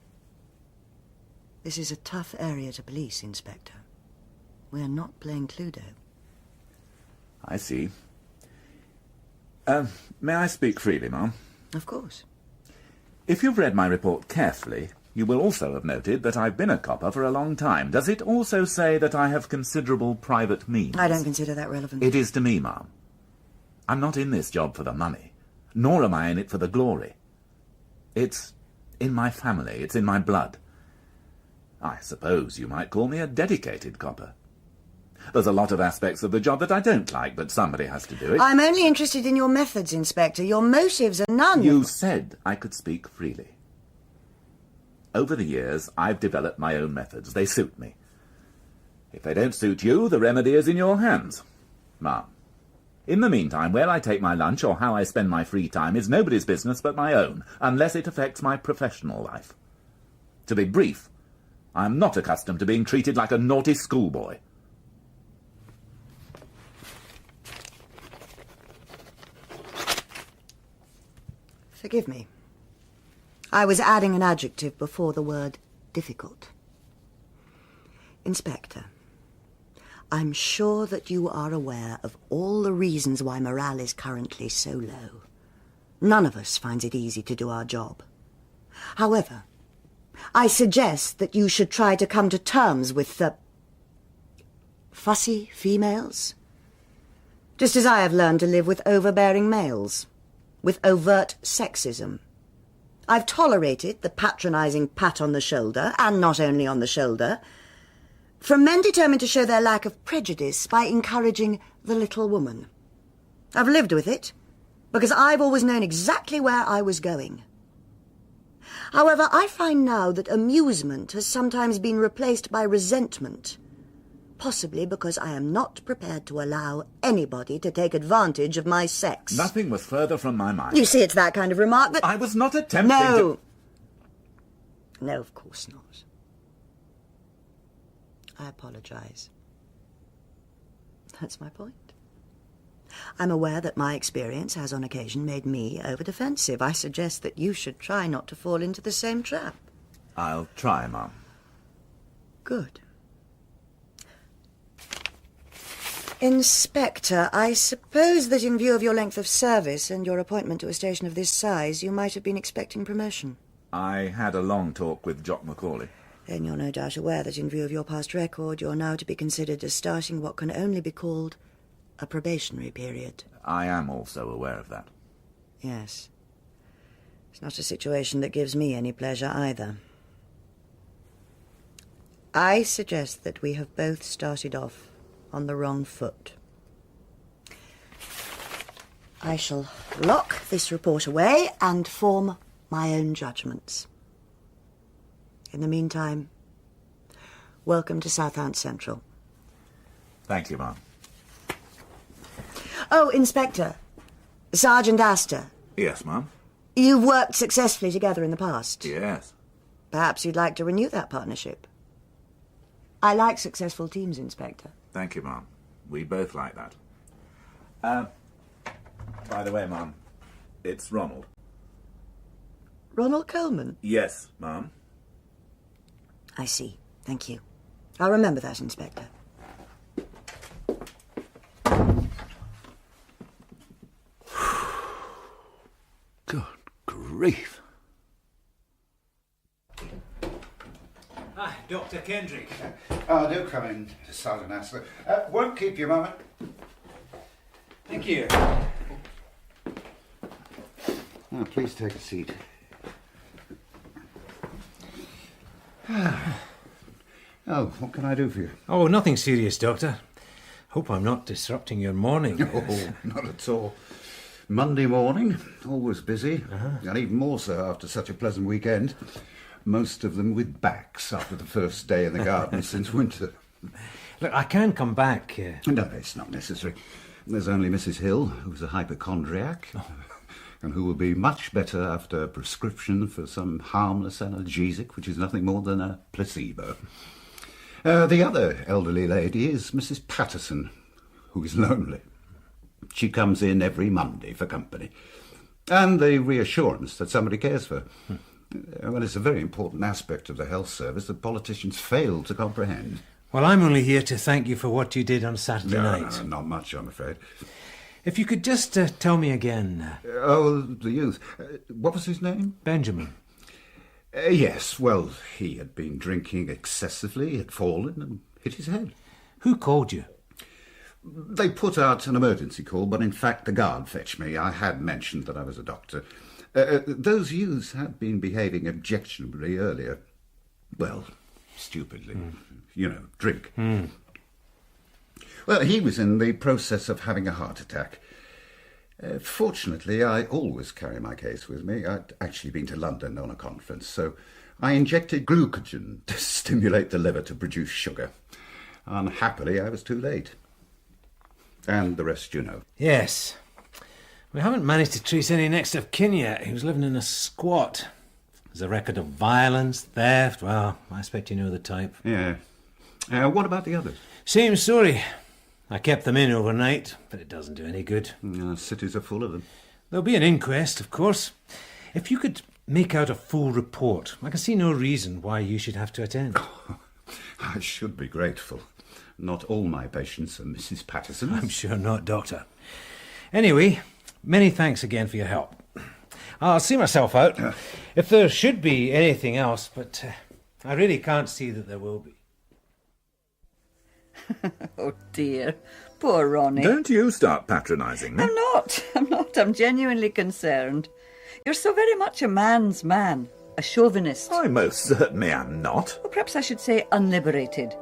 This is a tough area to police, Inspector. We're not playing Cluedo. I see. May I speak freely, Ma'am? Of course. If you've read my report carefully, you will also have noted that I've been a copper for a long time. Does it also say that I have considerable private means? I don't consider that relevant. It is to me, Ma'am. I'm not in this job for the money, nor am I in it for the glory. It's in my family, it's in my blood. I suppose you might call me a dedicated copper. There's a lot of aspects of the job that I don't like, but somebody has to do it. I'm only interested in your methods, Inspector. Your motives are none. You said I could speak freely. Over the years, I've developed my own methods. They suit me. If they don't suit you, the remedy is in your hands. Ma'am, in the meantime, where I take my lunch or how I spend my free time is nobody's business but my own, unless it affects my professional life. To be brief, I am not accustomed to being treated like a naughty schoolboy. Forgive me. I was adding an adjective before the word difficult. Inspector, I'm sure that you are aware of all the reasons why morale is currently so low. None of us finds it easy to do our job. However, I suggest that you should try to come to terms with the fussy females, just as I have learned to live with overbearing males, with overt sexism. I've tolerated the patronizing pat on the shoulder, and not only on the shoulder, from men determined to show their lack of prejudice by encouraging the little woman. I've lived with it, because I've always known exactly where I was going. However, I find now that amusement has sometimes been replaced by resentment, possibly because I am not prepared to allow anybody to take advantage of my sex. Nothing was further from my mind. You see, it's that kind of remark that... I was not attempting to... No, of course not. I apologize. That's my point. I'm aware that my experience has on occasion made me over-defensive. I suggest that you should try not to fall into the same trap. I'll try, Ma'am. Good. Inspector, I suppose that in view of your length of service and your appointment to a station of this size, you might have been expecting promotion. I had a long talk with Jock Macaulay. Then you're no doubt aware that in view of your past record, you're now to be considered as starting what can only be called a probationary period. I am also aware of that. Yes. It's not a situation that gives me any pleasure either. I suggest that we have both started off on the wrong foot. I shall lock this report away and form my own judgments. In the meantime, welcome to South Hants Central. Thank you, Ma'am. Oh, Inspector. Sergeant Astor. Yes, Ma'am. You've worked successfully together in the past. Yes. Perhaps you'd like to renew that partnership. I like successful teams, Inspector. Thank you, Ma'am. We both like that. By the way, Ma'am, it's Ronald. Ronald Coleman? Yes, Ma'am. I see. Thank you. I'll remember that, Inspector. Good grief. Ah, Dr. Kendrick. Oh, do come in, Sergeant Astor. Won't keep you a moment. Thank you. Oh, please take a seat. Oh, what can I do for you? Oh, nothing serious, Doctor. Hope I'm not disrupting your morning. Oh, not at all. Monday morning, always busy, and even more so after such a pleasant weekend. Most of them with backs after the first day in the garden since winter. Look, I can come back. No, it's not necessary. There's only Mrs. Hill, who's a hypochondriac, and who will be much better after a prescription for some harmless analgesic, which is nothing more than a placebo. The other elderly lady is Mrs. Patterson, who is lonely. She comes in every Monday for company. And the reassurance that somebody cares for her. Well, it's a very important aspect of the health service that politicians fail to comprehend. Well, I'm only here to thank you for what you did on Saturday night. No, not much, I'm afraid. If you could just tell me again. Oh, the youth. What was his name? Benjamin. Yes, well, he had been drinking excessively, had fallen and hit his head. Who called you? They put out an emergency call, but in fact the guard fetched me. I had mentioned that I was a doctor. Those youths had been behaving objectionably earlier. Well, stupidly. You know, drink. Well, he was in the process of having a heart attack. Fortunately, I always carry my case with me. I'd actually been to London on a conference, so I injected glucogen to stimulate the liver to produce sugar. Unhappily, I was too late. And the rest you know. Yes. We haven't managed to trace any next of kin yet. He was living in a squat. There's a record of violence, theft. Well, I expect you know the type. Yeah. What about the others? Same story. I kept them in overnight, but it doesn't do any good. Cities are full of them. There'll be an inquest, of course. If you could make out a full report, I can see no reason why you should have to attend. I should be grateful. Not all my patients are Mrs. Patterson's. I'm sure not, Doctor. Anyway, many thanks again for your help. I'll see myself out. If there should be anything else, but I really can't see that there will be. Oh, dear. Poor Ronnie. Don't you start patronising me. I'm not. I'm genuinely concerned. You're so very much a man's man. A chauvinist. I most certainly am not. Or perhaps I should say unliberated.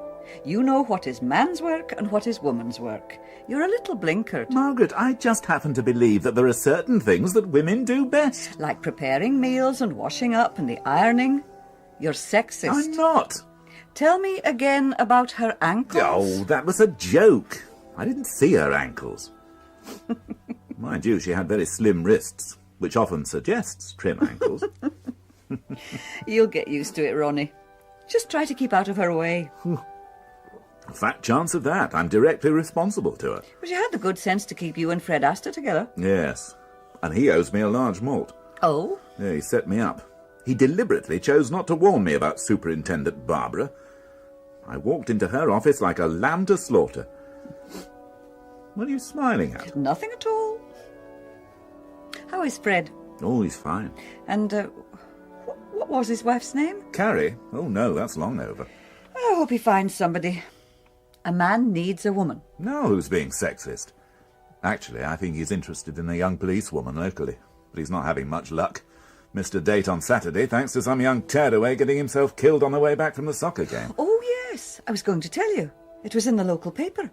You know what is man's work and what is woman's work. You're a little blinkered. Margaret, I just happen to believe that there are certain things that women do best. Like preparing meals and washing up and the ironing. You're sexist. I'm not. Tell me again about her ankles. Oh, that was a joke. I didn't see her ankles. Mind you, she had very slim wrists, which often suggests trim ankles. You'll get used to it, Ronnie. Just try to keep out of her way. A fat chance of that. I'm directly responsible to her. But she had the good sense to keep you and Fred Astor together. Yes. And he owes me a large malt. Oh? Yeah, he set me up. He deliberately chose not to warn me about Superintendent Barbara. I walked into her office like a lamb to slaughter. What are you smiling at? Nothing at all. How is Fred? Oh, he's fine. And, what was his wife's name? Carrie? Oh, no, that's long over. I hope he finds somebody. A man needs a woman. No, who's being sexist? Actually, I think he's interested in a young policewoman locally, but he's not having much luck. Missed a date on Saturday thanks to some young tearaway getting himself killed on the way back from the soccer game. Oh, yes. I was going to tell you. It was in the local paper.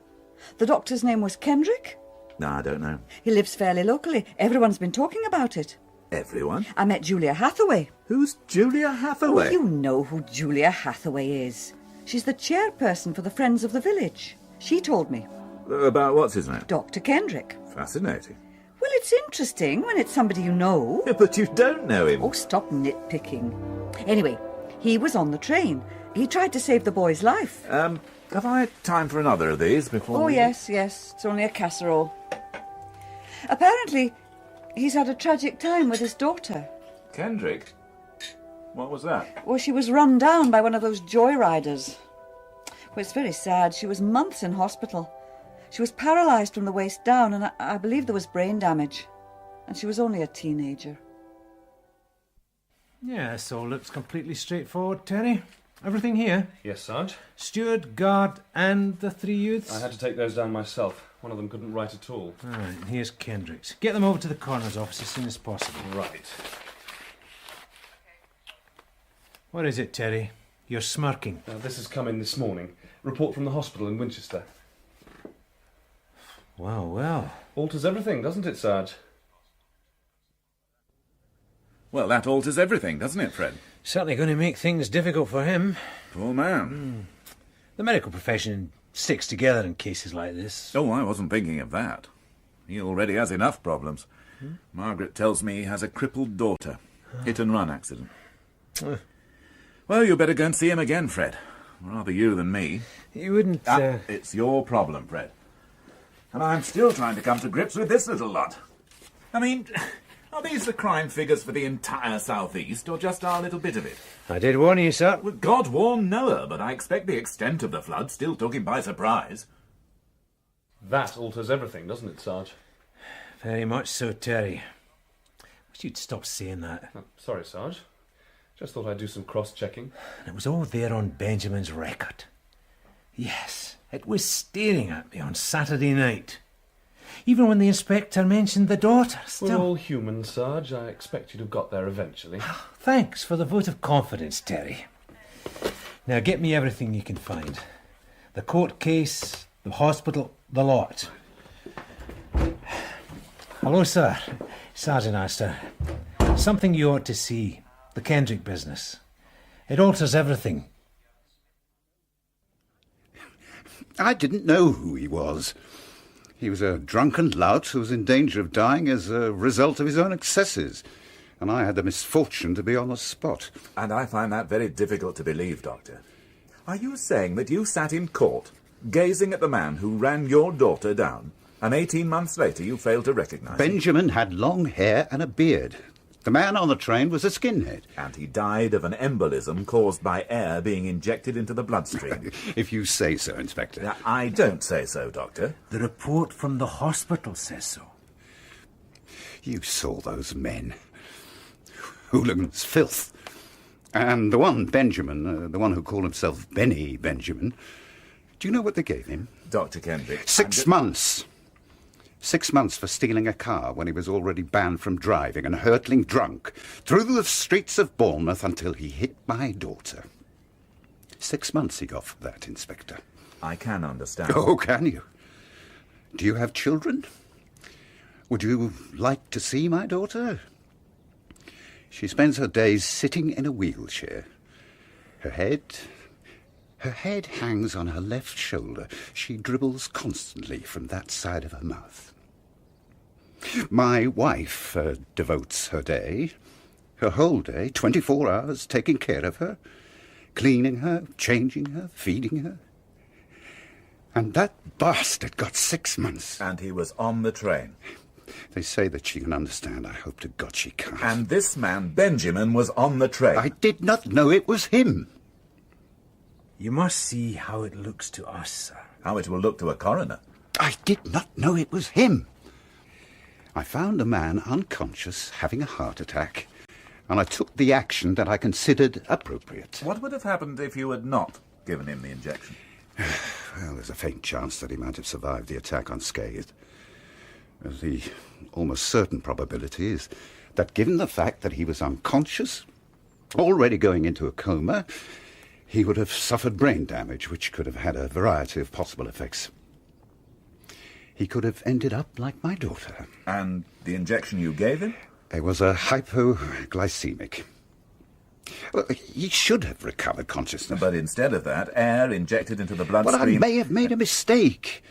The doctor's name was Kendrick. No, I don't know. He lives fairly locally. Everyone's been talking about it. Everyone? I met Julia Hathaway. Who's Julia Hathaway? Oh, you know who Julia Hathaway is. She's the chairperson for the Friends of the Village. She told me. About what's his name? Dr. Kendrick. Fascinating. Well, it's interesting when it's somebody you know. Yeah, but you don't know him. Oh, stop nitpicking. Anyway, he was on the train. He tried to save the boy's life. Have I time for another of these before Oh, yes. It's only a casserole. Apparently, he's had a tragic time with his daughter. Kendrick? What was that? Well, she was run down by one of those joyriders. Well, it's very sad. She was months in hospital. She was paralysed from the waist down, and I believe there was brain damage. And she was only a teenager. Yeah, this all looks completely straightforward, Terry. Everything here? Yes, Sarge. Steward, guard, and the 3 youths? I had to take those down myself. One of them couldn't write at all. All right, and here's Kendrick's. Get them over to the coroner's office as soon as possible. Right. What is it, Terry? You're smirking. This has come in this morning. Report from the hospital in Winchester. Well. Alters everything, doesn't it, Sarge? Well, that alters everything, doesn't it, Fred? Certainly going to make things difficult for him. Poor man. The medical profession sticks together in cases like this. Oh, I wasn't thinking of that. He already has enough problems. Margaret tells me he has a crippled daughter. Hit-and-run accident. Well, you better go and see him again, Fred. Rather you than me. You wouldn't... It's your problem, Fred. And I'm still trying to come to grips with this little lot. I mean, are these the crime figures for the entire South East, or just our little bit of it? I did warn you, sir. Well, God warn Noah, but I expect the extent of the flood still took him by surprise. That alters everything, doesn't it, Sarge? Very much so, Terry. Wish you'd stop saying that. Oh, sorry, Sarge. Just thought I'd do some cross-checking. And it was all there on Benjamin's record. Yes, it was staring at me on Saturday night. Even when the inspector mentioned the daughter, still... We're all human, Sarge. I expect you'd have got there eventually. Thanks for the vote of confidence, Terry. Now get me everything you can find. The court case, the hospital, the lot. Hello, sir. Sergeant Astor. Something you ought to see. The Kendrick business. It alters everything. I didn't know who he was. He was a drunken lout who was in danger of dying as a result of his own excesses, and I had the misfortune to be on the spot. And I find that very difficult to believe, Doctor. Are you saying that you sat in court, gazing at the man who ran your daughter down, and 18 months later you failed to recognise him? Benjamin had long hair and a beard. The man on the train was a skinhead. And he died of an embolism caused by air being injected into the bloodstream. If you say so, Inspector. Now, I don't say so, Doctor. The report from the hospital says so. You saw those men. Hooligans, filth. And the one, Benjamin, the one who called himself Benny Benjamin, do you know what they gave him? Dr. Kendrick. 6 months. 6 months for stealing a car when he was already banned from driving and hurtling drunk through the streets of Bournemouth until he hit my daughter. 6 months he got for that, Inspector. I can understand. Oh, can you? Do you have children? Would you like to see my daughter? She spends her days sitting in a wheelchair. Her head hangs on her left shoulder. She dribbles constantly from that side of her mouth. My wife devotes her day, her whole day, 24 hours, taking care of her, cleaning her, changing her, feeding her. And that bastard got 6 months. And he was on the train. They say that she can understand. I hope to God she can't. And this man, Benjamin, was on the train. I did not know it was him. You must see how it looks to us, sir. How it will look to a coroner. I did not know it was him. I found a man unconscious, having a heart attack, and I took the action that I considered appropriate. What would have happened if you had not given him the injection? Well, there's a faint chance that he might have survived the attack unscathed. The almost certain probability is that given the fact that he was unconscious, already going into a coma, he would have suffered brain damage, which could have had a variety of possible effects. He could have ended up like my daughter. And the injection you gave him? It was a hypoglycemic. Well, he should have recovered consciousness. But instead of that, air injected into the bloodstream... Well, I may have made a mistake.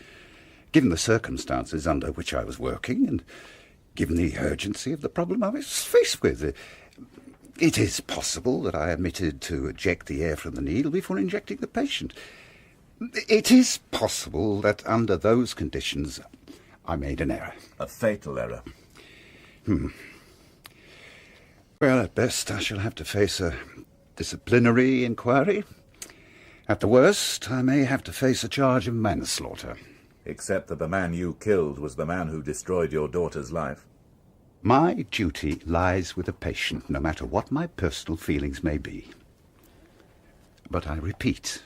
Given the circumstances under which I was working, and given the urgency of the problem I was faced with, it is possible that I omitted to eject the air from the needle before injecting the patient. It is possible that under those conditions I made an error. A fatal error. Well, at best I shall have to face a disciplinary inquiry. At the worst, I may have to face a charge of manslaughter. Except that the man you killed was the man who destroyed your daughter's life. My duty lies with the patient, no matter what my personal feelings may be. But I repeat,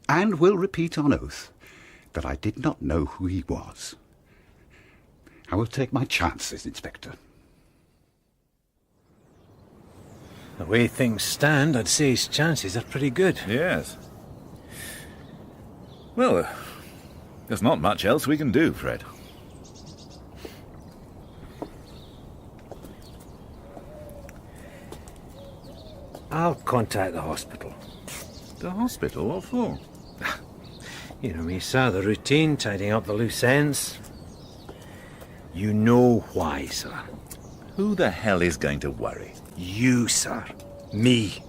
and will repeat on oath, that I did not know who he was. I will take my chances, Inspector. The way things stand, I'd say his chances are pretty good. Yes. Well, there's not much else we can do, Fred. I'll contact the hospital. The hospital? What for? You know me, sir, the routine, tidying up the loose ends. You know why, sir. Who the hell is going to worry? You, sir. Me.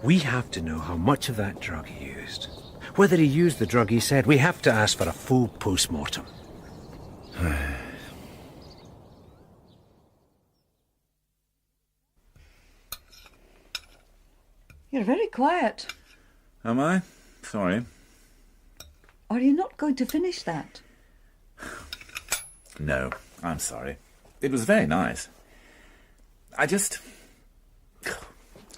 We have to know how much of that drug he used. Whether he used the drug he said, we have to ask for a full post-mortem. You're very quiet. Am I? Sorry. Are you not going to finish that? No, I'm sorry. It was very nice. I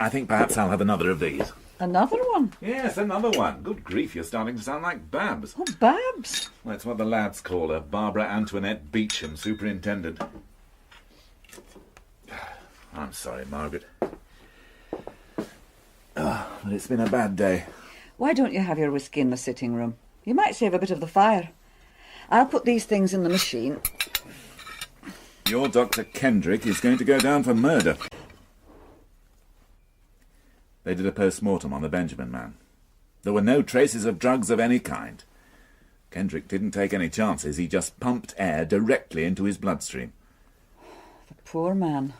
think perhaps I'll have another of these. Another one? Yes, another one. Good grief, you're starting to sound like Babs. Oh, Babs? That's what the lads call her, Barbara Antoinette Beecham, superintendent. I'm sorry, Margaret. But it's been a bad day. Why don't you have your whiskey in the sitting room? You might save a bit of the fire. I'll put these things in the machine. Your Dr. Kendrick is going to go down for murder. They did a post-mortem on the Benjamin man. There were no traces of drugs of any kind. Kendrick didn't take any chances. He just pumped air directly into his bloodstream. The poor man.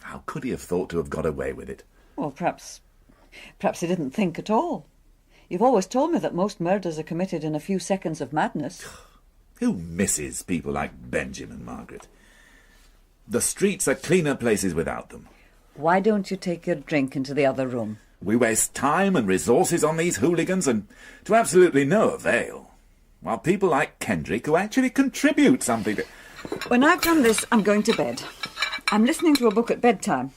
How could he have thought to have got away with it? Well, perhaps he didn't think at all. You've always told me that most murders are committed in a few seconds of madness. Who misses people like Benjamin, Margaret? The streets are cleaner places without them. Why don't you take your drink into the other room? We waste time and resources on these hooligans, and to absolutely no avail. While people like Kendrick, who actually contribute something to... When I've done this, I'm going to bed. I'm listening to a book at bedtime.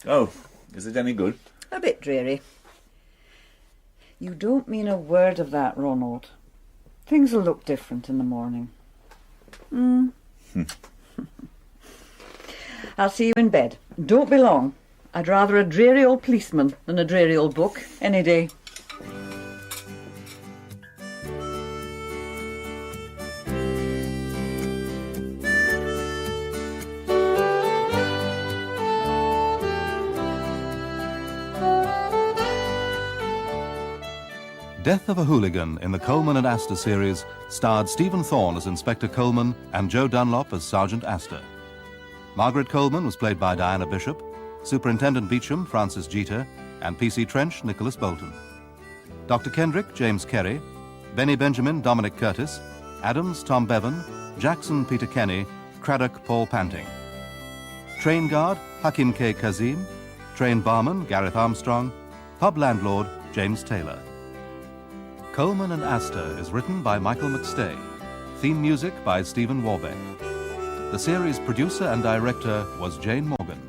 Oh, is it any good? A bit dreary. You don't mean a word of that, Ronald. Things will look different in the morning. I'll see you in bed. Don't be long. I'd rather a dreary old policeman than a dreary old book any day. Death of a Hooligan in the Coleman and Astor series starred Stephen Thorne as Inspector Coleman and Joe Dunlop as Sergeant Astor. Margaret Coleman was played by Diana Bishop, Superintendent Beecham, Francis Jeter, and P.C. Trench, Nicholas Bolton. Dr. Kendrick, James Kerry, Benny Benjamin, Dominic Curtis, Adams, Tom Bevan, Jackson, Peter Kenny, Craddock, Paul Panting. Train guard, Hakim K. Kazim, train barman, Gareth Armstrong, pub landlord, James Taylor. Coleman and Astor is written by Michael McStay. Theme music by Stephen Warbeck. The series producer and director was Jane Morgan.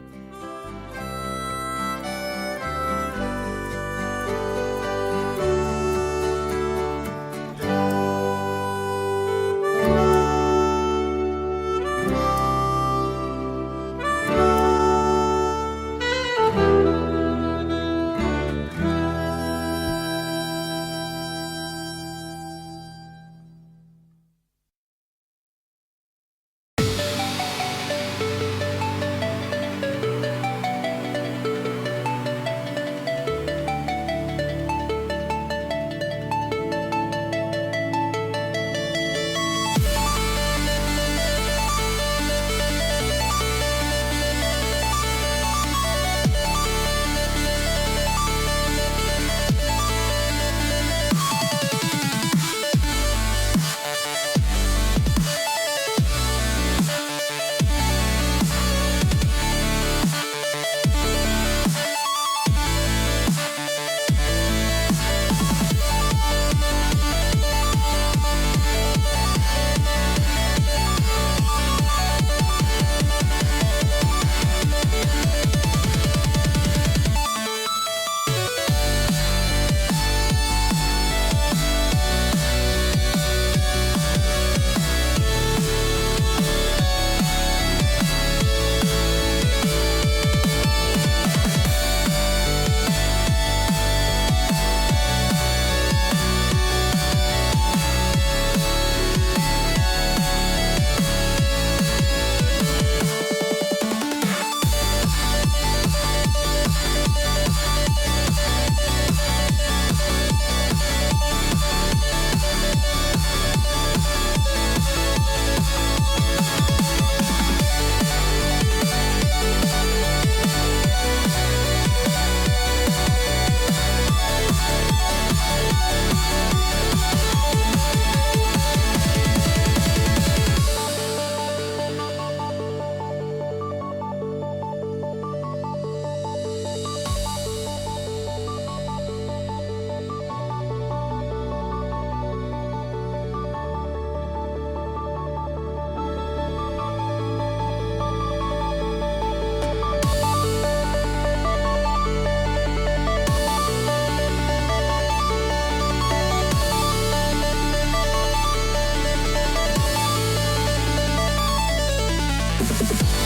We'll be right back.